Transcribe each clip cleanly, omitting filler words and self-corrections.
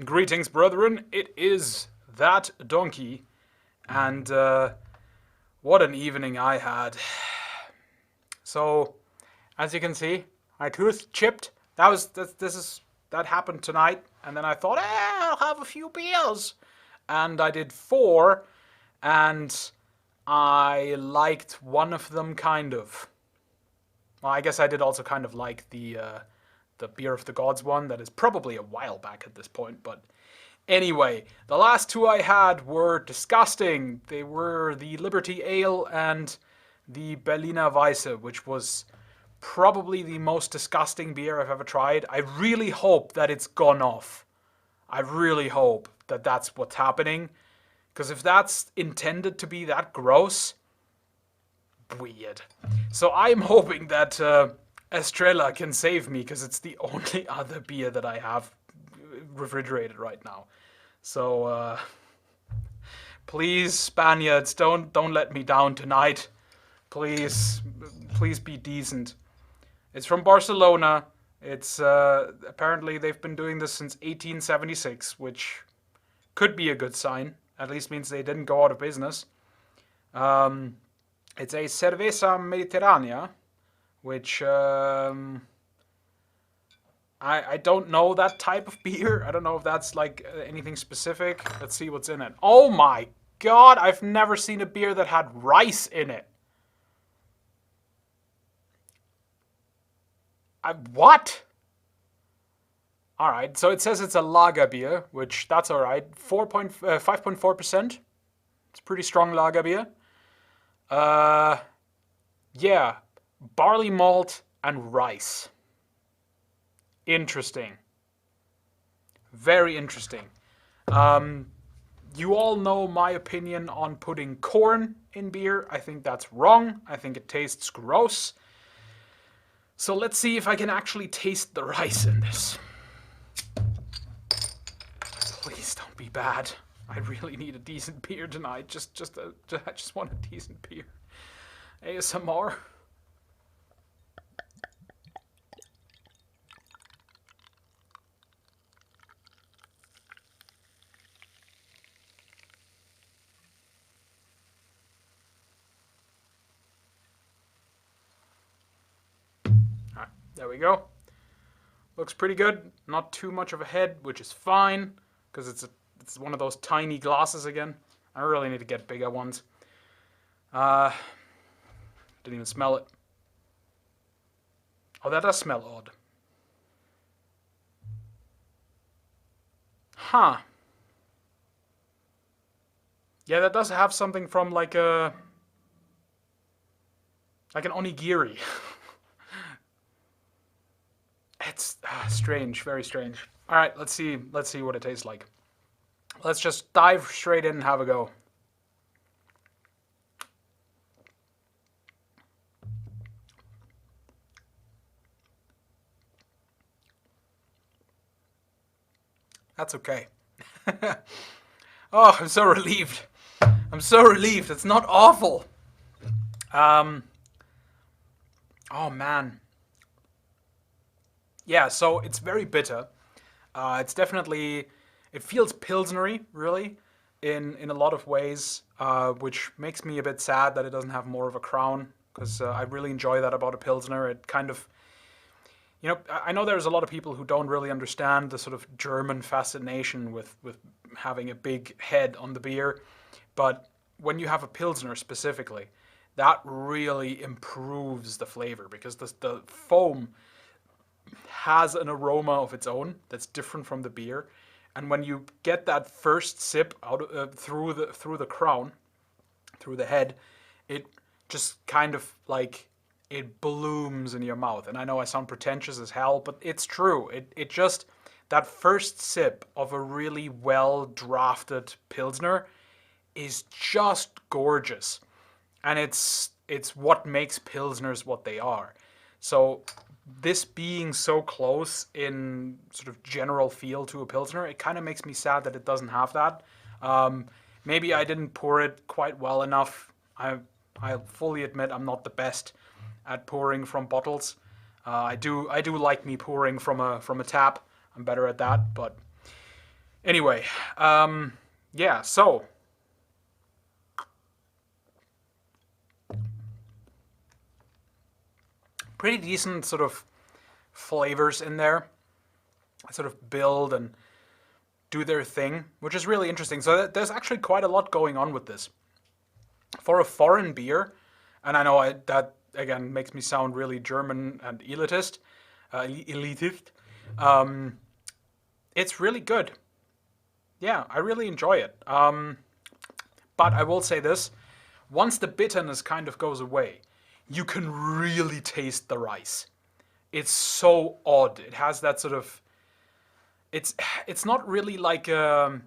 Greetings, brethren. It is that donkey, and what an evening I had. So, as you can see, my tooth chipped. That happened tonight, and then I thought, I'll have a few beers, and I did four, and I liked one of them kind of. Well, I guess I did also kind of like the Beer of the Gods one. That is probably a while back at this point, but anyway, the last two I had were disgusting. They were the Liberty Ale and the Berliner Weisse, which was probably the most disgusting beer I've ever tried. I really hope that it's gone off. I really hope that that's what's happening. Because if that's intended to be that gross, weird. So I'm hoping that Estrella can save me, because it's the only other beer that I have refrigerated right now. So please, Spaniards, don't let me down tonight. Please be decent. It's from Barcelona. It's apparently they've been doing this since 1876, which could be a good sign. At least means they didn't go out of business. It's a Cerveza Mediterránea, which I don't know that type of beer. I don't know if that's like anything specific. Let's see what's in it. Oh my god, I've never seen a beer that had rice in it. What? Alright, so it says it's a lager beer, which that's alright. 5.4%. It's pretty strong lager beer. Yeah, barley malt and rice. Interesting. Very interesting. You all know my opinion on putting corn in beer. I think that's wrong. I think it tastes gross. So let's see if I can actually taste the rice in this. Please don't be bad. I really need a decent beer tonight. I just want a decent beer. ASMR. Alright, there we go. Looks pretty good. Not too much of a head, which is fine, because it's one of those tiny glasses again. I really need to get bigger ones. Didn't even smell it. Oh, that does smell odd. Huh. Yeah, that does have something from like an onigiri. It's strange, very strange. All right, let's see what it tastes like. Let's just dive straight in and have a go. That's okay. Oh, I'm so relieved. I'm so relieved. It's not awful. Oh man. Yeah, so it's very bitter. It's definitely, it feels pilsnery, really, in a lot of ways, which makes me a bit sad that it doesn't have more of a crown, because I really enjoy that about a pilsner. It kind of, I know there's a lot of people who don't really understand the sort of German fascination with having a big head on the beer, but when you have a pilsner specifically, that really improves the flavor, because the foam has an aroma of its own that's different from the beer, and when you get that first sip out through the crown, through the head, it just kind of like it blooms in your mouth. And I know I sound pretentious as hell, but it's true. It just, that first sip of a really well drafted pilsner is just gorgeous, and it's what makes pilsners what they are. So this being so close in sort of general feel to a pilsner, it kind of makes me sad that it doesn't have that. Maybe I didn't pour it quite well enough. I fully admit I'm not the best at pouring from bottles. I do like me pouring from a tap. I'm better at that, but Anyway, yeah, so pretty decent sort of flavors in there, sort of build and do their thing, which is really interesting. So there's actually quite a lot going on with this. For a foreign beer, and I know that again makes me sound really German and elitist. Um, it's really good. Yeah, I really enjoy it. But I will say this: once the bitterness kind of goes away, you can really taste the rice. It's so odd. It has that sort of it's it's not really like a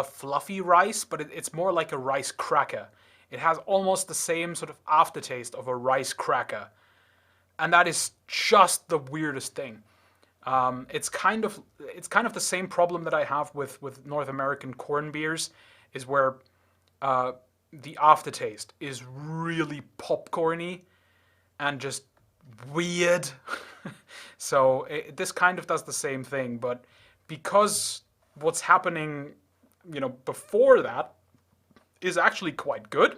fluffy rice, but it's more like a rice cracker. It has almost the same sort of aftertaste of a rice cracker, and that is just the weirdest thing. It's kind of the same problem that I have with North American corn beers, is where uh, the aftertaste is really popcorny and just weird. So this kind of does the same thing, but because what's happening, before that is actually quite good.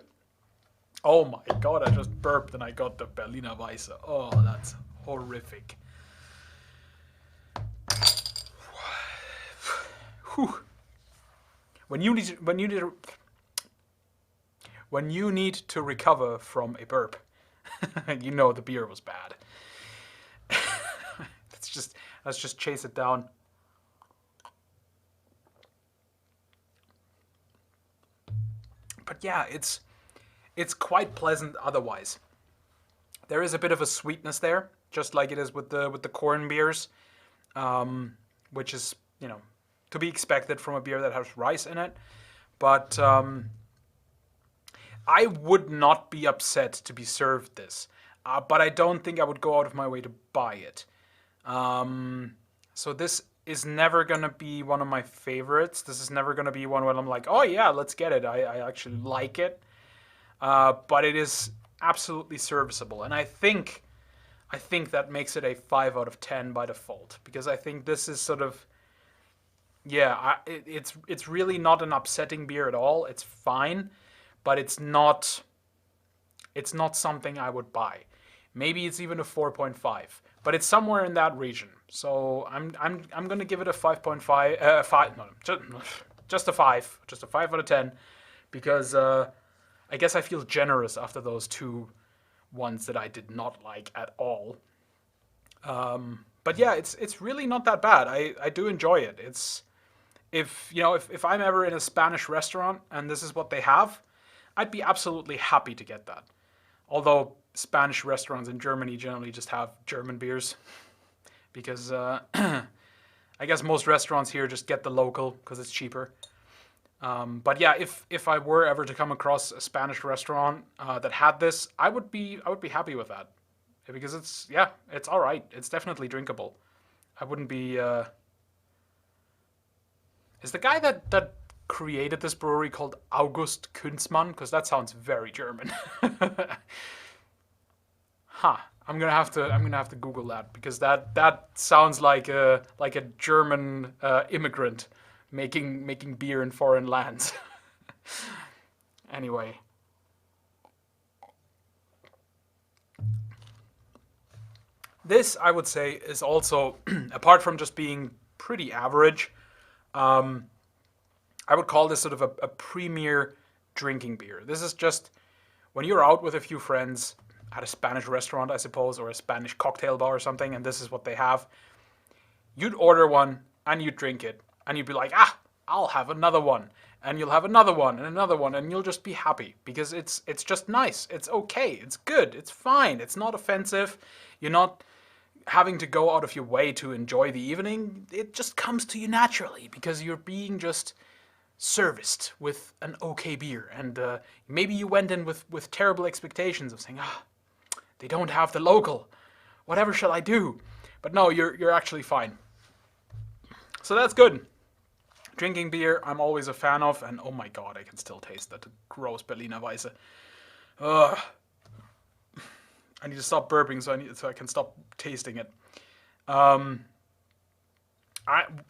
Oh my god, I just burped and I got the Berliner Weisse. Oh, that's horrific. Whew. When you need to recover from a burp, you know the beer was bad. let's just chase it down. But yeah, it's quite pleasant otherwise. There is a bit of a sweetness there, just like it is with the corn beers, which is to be expected from a beer that has rice in it. But I would not be upset to be served this, but I don't think I would go out of my way to buy it. So this is never gonna be one of my favorites. This is never gonna be one where I'm like, oh yeah, let's get it. I actually like it, but it is absolutely serviceable, and I think that makes it a 5 out of 10 by default, because I think this is sort of, yeah, it's really not an upsetting beer at all. It's fine, but it's not something I would buy. Maybe it's even a 4.5, but it's somewhere in that region. So I'm gonna give it a 5.5, five, no, just a 5 out of 10, because I guess I feel generous after those two ones that I did not like at all. But yeah, it's really not that bad. I do enjoy it. It's if I'm ever in a Spanish restaurant and this is what they have, I'd be absolutely happy to get that. Although Spanish restaurants in Germany generally just have German beers, because I guess most restaurants here just get the local because it's cheaper. But yeah, if I were ever to come across a Spanish restaurant that had this, I would be happy with that, because it's all right. It's definitely drinkable. I wouldn't be. Is the guy that created this brewery called August Kunstmann? Because that sounds very German. Huh. I'm gonna have to Google that, because that sounds like a German immigrant making beer in foreign lands. Anyway, this I would say is also, apart from just being pretty average, um, I would call this sort of a premier drinking beer. This is just when you're out with a few friends at a Spanish restaurant, I suppose, or a Spanish cocktail bar or something, and this is what they have. You'd order one and you'd drink it, and you'd be like, I'll have another one, and you'll have another one, and you'll just be happy, because it's just nice. It's okay. It's good. It's fine. It's not offensive. You're not having to go out of your way to enjoy the evening. It just comes to you naturally, because you're being just serviced with an okay beer, and maybe you went in with terrible expectations of saying, they don't have the local. Whatever shall I do? But no, you're actually fine. So that's good. Drinking beer, I'm always a fan of, and oh my god, I can still taste that gross Berliner Weisse. Ugh. I need to stop burping so I can stop tasting it.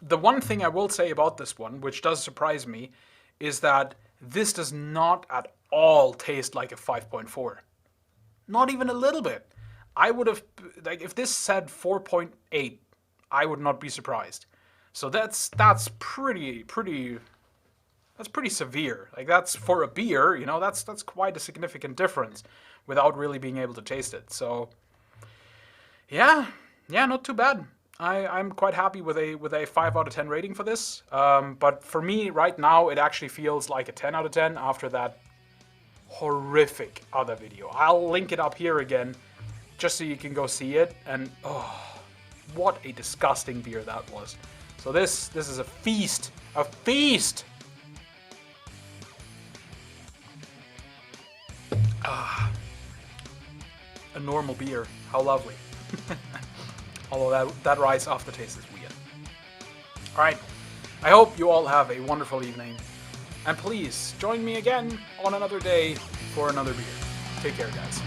The one thing I will say about this one, which does surprise me, is that this does not at all taste like a 5.4. Not even a little bit. I would have, like, if this said 4.8, I would not be surprised. So that's pretty severe. Like, that's for a beer, you know, that's quite a significant difference without really being able to taste it. So yeah, not too bad. I'm quite happy with a 5 out of 10 rating for this. But for me right now, it actually feels like a 10 out of 10 after that horrific other video. I'll link it up here again just so you can go see it. And oh, what a disgusting beer that was. So this is a feast. A feast! Ah, a normal beer. How lovely. Although that rice aftertaste is weird. Alright, I hope you all have a wonderful evening. And please, join me again on another day for another beer. Take care, guys.